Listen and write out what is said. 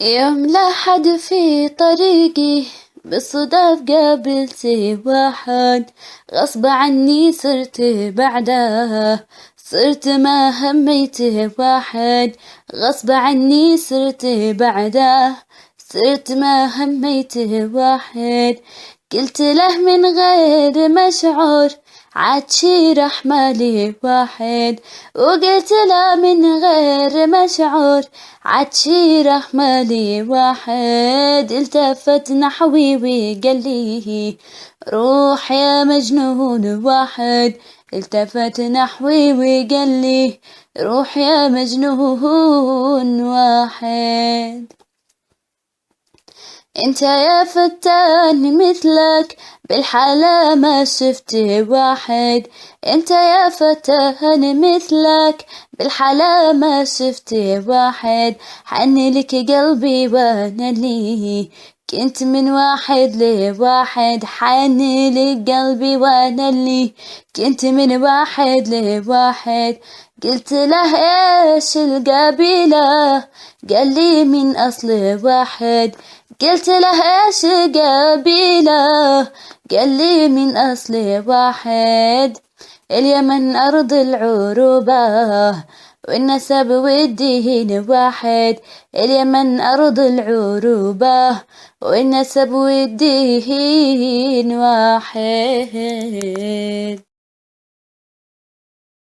يوم لا حد في طريقي بالصدف قابلت واحد، غصب عني صرت بعده، صرت ما هميت واحد، غصب عني صرت بعده، صرت ما هميت واحد. قلت له من غير مشعور عاتشي رحمالي واحد، وقلت له من غير مشعور عاتشي رحمالي واحد. التفت نحوي وقال لي روح يا مجنون واحد، التفت نحوي وقال لي روح يا مجنون واحد. انت يا فتان مثلك بالحالة ما شفت واحد، انت يا فتان مثلك بالحالة ما شفت واحد. حن لك قلبي وانا لي كنت من واحد لواحد، حن لك قلبي وانا اللي كنت من واحد لواحد. قلت له ايش القبيلة؟ قال لي من اصل واحد. قلت له ايش قبيلة؟ قال لي من اصل واحد. اليمن ارض العروبة والنسب والدين واحد، اليمن ارض العروبة والنسب والدين واحد.